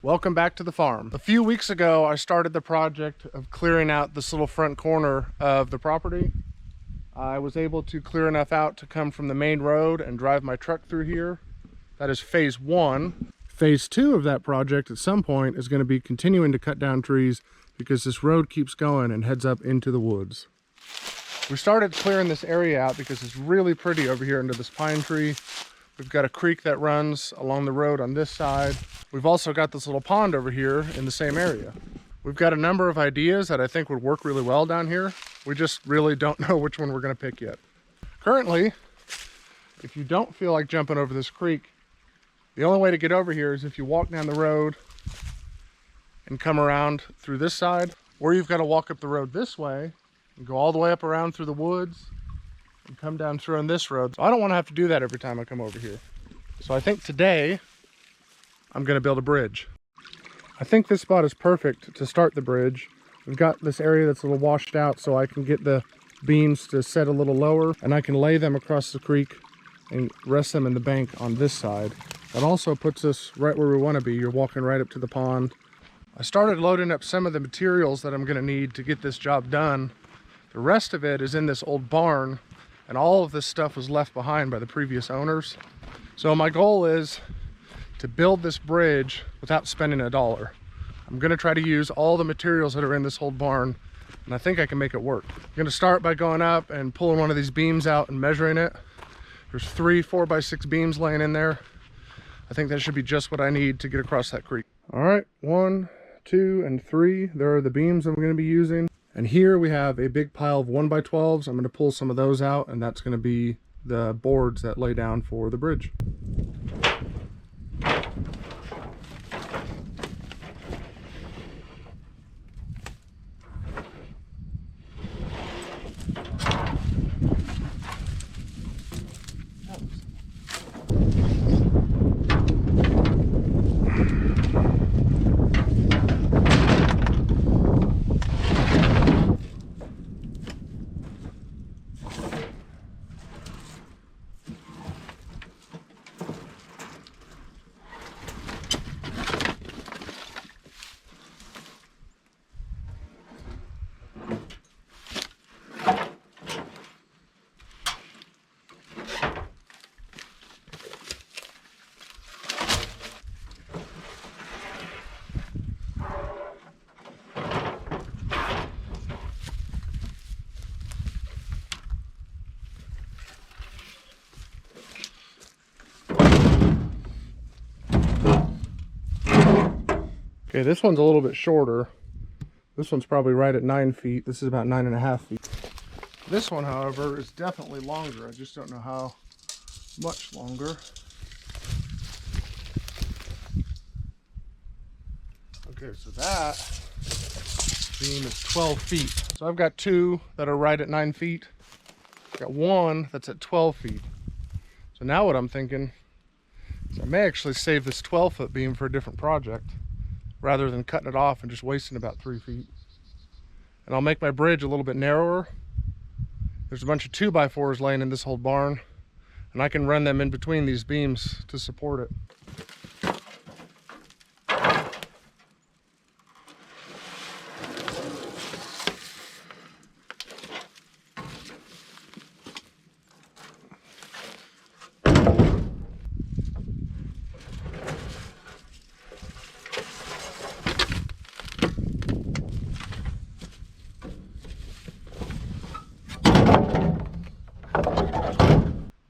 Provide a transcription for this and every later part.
Welcome back to the farm. A few weeks ago, I started the project of clearing out this little front corner of the property. I was able to clear enough out to come from the main road and drive my truck through here. That is phase one. Phase two of that project at some point is going to be continuing to cut down trees because this road keeps going and heads up into the woods. We started clearing this area out because it's really pretty over here under this pine tree. We've got a creek that runs along the road on this side. We've also got this little pond over here in the same area. We've got a number of ideas that I think would work really well down here. We just really don't know which one we're going to pick yet. Currently, if you don't feel like jumping over this creek, the only way to get over here is if you walk down the road and come around through this side, or you've got to walk up the road this way and go all the way up around through the woods and come down through on this road. So I don't want to have to do that every time I come over here. So I think today I'm going to build a bridge. I think this spot is perfect to start the bridge. We've got this area that's a little washed out so I can get the beams to set a little lower and I can lay them across the creek and rest them in the bank on this side. That also puts us right where we want to be. You're walking right up to the pond. I started loading up some of the materials that I'm going to need to get this job done. The rest of it is in this old barn, and all of this stuff was left behind by the previous owners. So my goal is to build this bridge without spending a dollar. I'm going to try to use all the materials that are in this old barn, and I think I can make it work. I'm going to start by going up and pulling one of these beams out and measuring it. There's 3 4x6 beams laying in there. I think that should be just what I need to get across that creek. All right, 1, 2, and 3. There are the beams I'm going to be using. And here we have a big pile of 1x12s. I'm going to pull some of those out, and that's going to be the boards that lay down for the bridge. Okay, this one's a little bit shorter. This one's probably right at 9 feet. This is about 9.5 feet. This one, however, is definitely longer. I just don't know how much longer. Okay, so that beam is 12 feet. So I've got 2 that are right at 9 feet. I've got 1 that's at 12 feet. So now what I'm thinking is I may actually save this 12-foot beam for a different project, rather than cutting it off and just wasting about 3 feet. And I'll make my bridge a little bit narrower. There's a bunch of 2x4s laying in this whole barn, and I can run them in between these beams to support it.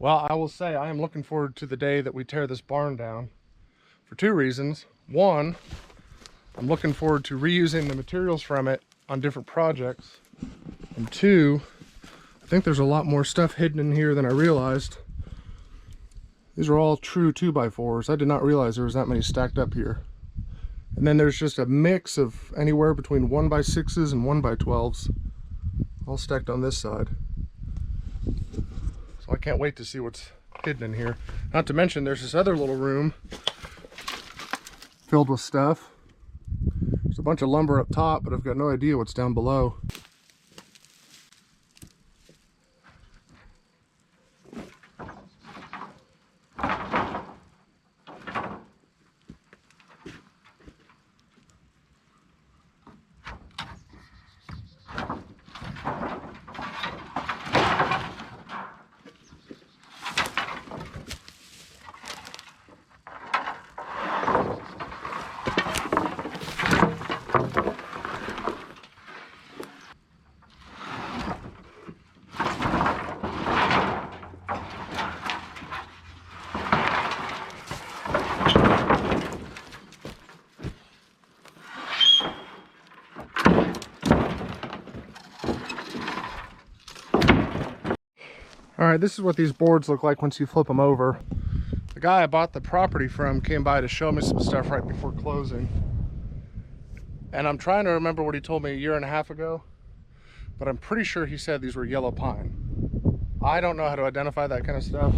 Well, I will say I am looking forward to the day that we tear this barn down for 2 reasons. 1, I'm looking forward to reusing the materials from it on different projects. And 2, I think there's a lot more stuff hidden in here than I realized. These are all true 2x4s. I did not realize there was that many stacked up here. And then there's just a mix of anywhere between 1x6s and 1x12s, all stacked on this side. I can't wait to see what's hidden in here. Not to mention there's this other little room filled with stuff. There's a bunch of lumber up top, but I've got no idea what's down below. All right, this is what these boards look like once you flip them over. The guy I bought the property from came by to show me some stuff right before closing. And I'm trying to remember what he told me a year and a half ago, but I'm pretty sure he said these were yellow pine. I don't know how to identify that kind of stuff.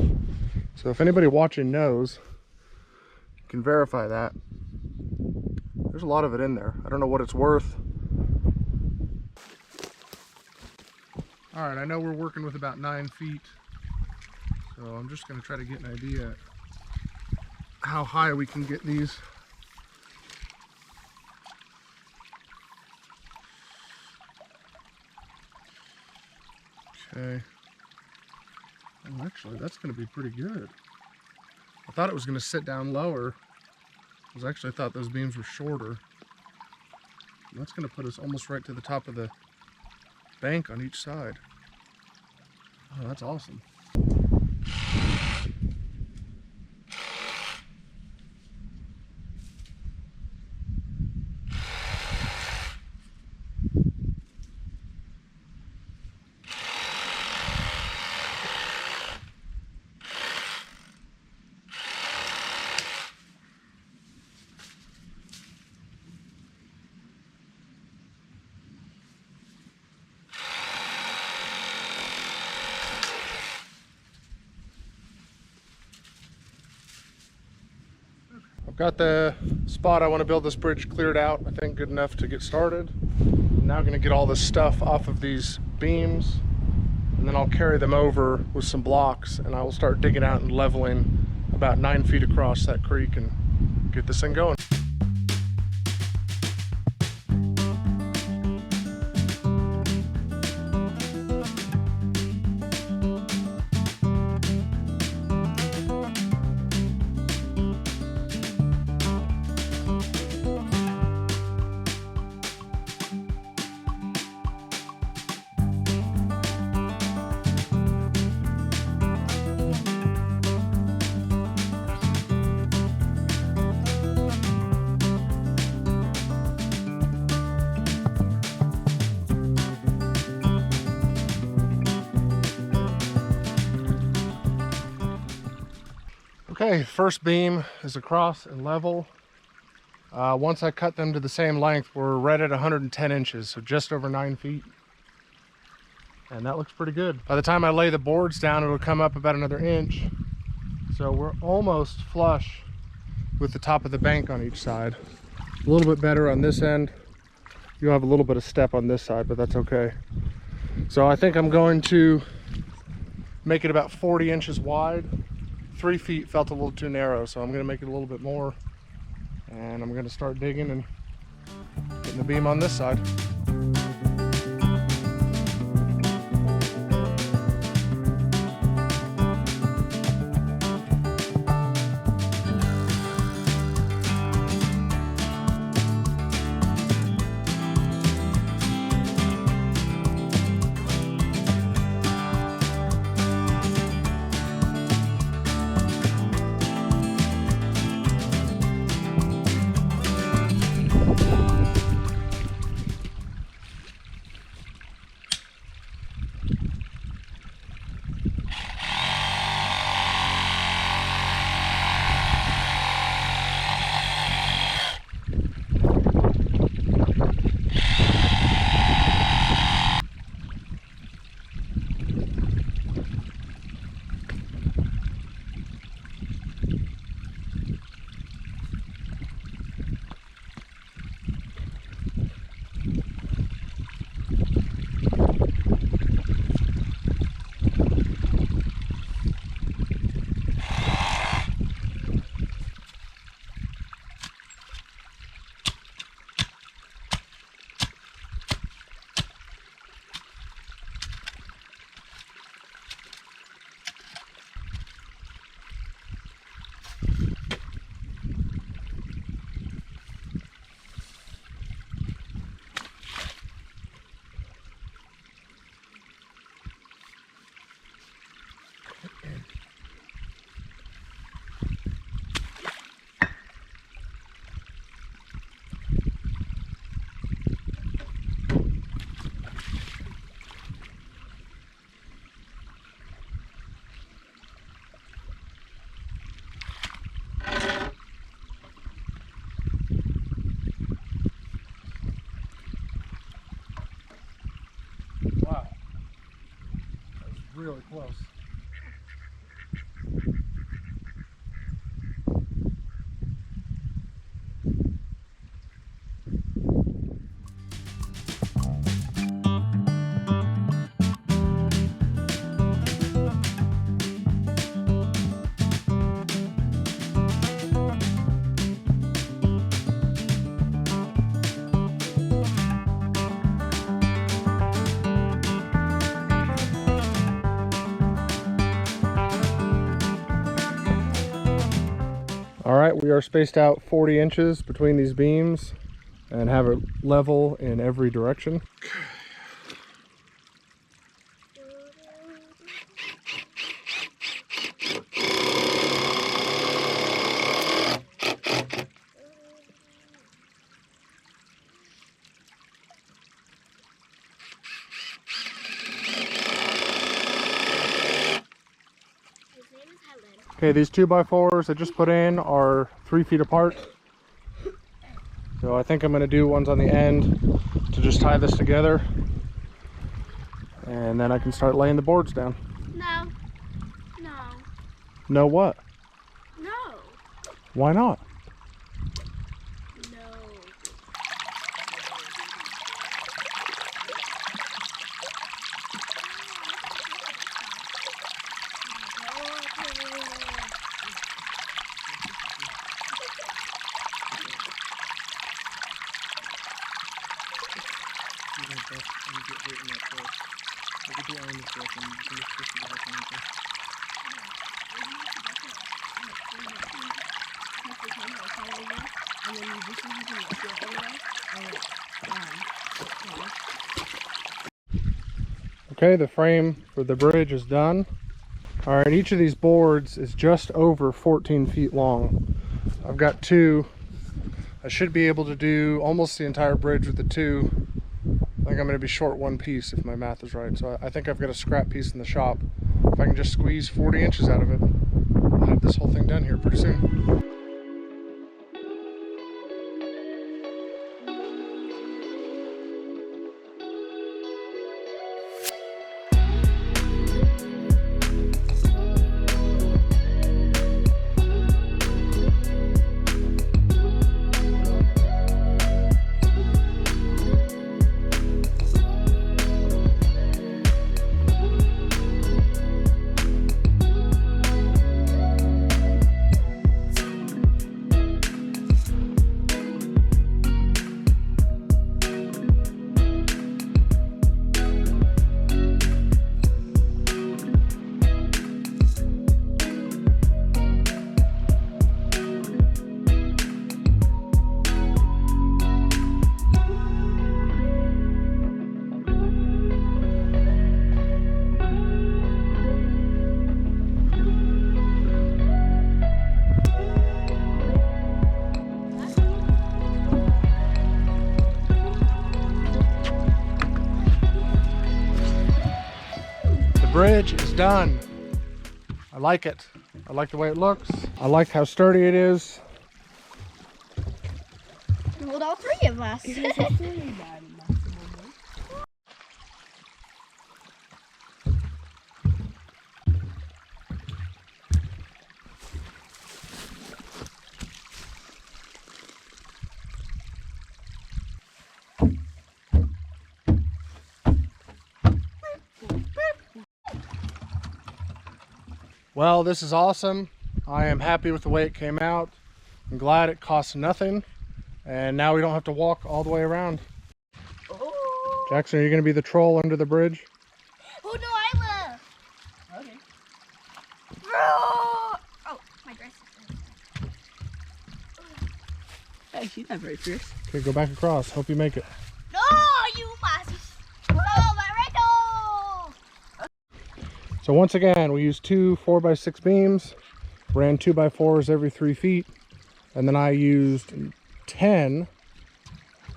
So if anybody watching knows, you can verify that. There's a lot of it in there. I don't know what it's worth. All right, I know we're working with about 9 feet. So I'm just gonna try to get an idea how high we can get these. Okay. Oh, actually, that's going to be pretty good. I thought it was going to sit down lower. I actually thought those beams were shorter. And that's going to put us almost right to the top of the bank on each side. Oh, that's awesome. I've got the spot I want to build this bridge cleared out, I think good enough to get started. I'm now going to get all this stuff off of these beams, and then I'll carry them over with some blocks, and I will start digging out and leveling about 9 feet across that creek and get this thing going. Okay, first beam is across and level. Once I cut them to the same length, we're right at 110 inches, so just over 9 feet. And that looks pretty good. By the time I lay the boards down, it'll come up about another inch. So we're almost flush with the top of the bank on each side. A little bit better on this end. You'll have a little bit of step on this side, but that's okay. So I think I'm going to make it about 40 inches wide. 3 feet felt a little too narrow, so I'm going to make it a little bit more, and I'm going to start digging and putting the beam on this side. All right, we are spaced out 40 inches between these beams and have it level in every direction. Okay, these 2x4s I just put in are 3 feet apart. So I think I'm going to do ones on the end to just tie this together. And then I can start laying the boards down. No. No. No what? No. Why not? No. Okay, the frame for the bridge is done. All right, each of these boards is just over 14 feet long. I've got 2. I should be able to do almost the entire bridge with the 2. I think I'm going to be short 1 piece if my math is right. So I think I've got a scrap piece in the shop. If I can just squeeze 40 inches out of it, I'll have this whole thing done here pretty soon. Bridge is done. I like it. I like the way it looks. I like how sturdy it is. Well, all 3 of us. Well, this is awesome. I am happy with the way it came out. I'm glad it cost nothing. And now we don't have to walk all the way around. Oh. Jackson, are you going to be the troll under the bridge? Oh no, I will. Okay. Oh, my dress is Hey, she's not very fierce. Okay, go back across. Hope you make it. No, you must. Oh, my rental. So once again, we used 2 4x6 beams, ran 2x4s every 3 feet, and then I used 10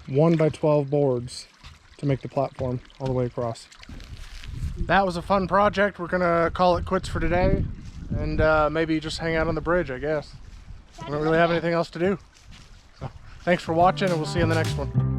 1x12 boards to make the platform all the way across. That was a fun project. We're gonna call it quits for today, and maybe just hang out on the bridge, I guess. We don't really have anything else to do. So, thanks for watching, and we'll see you in the next one.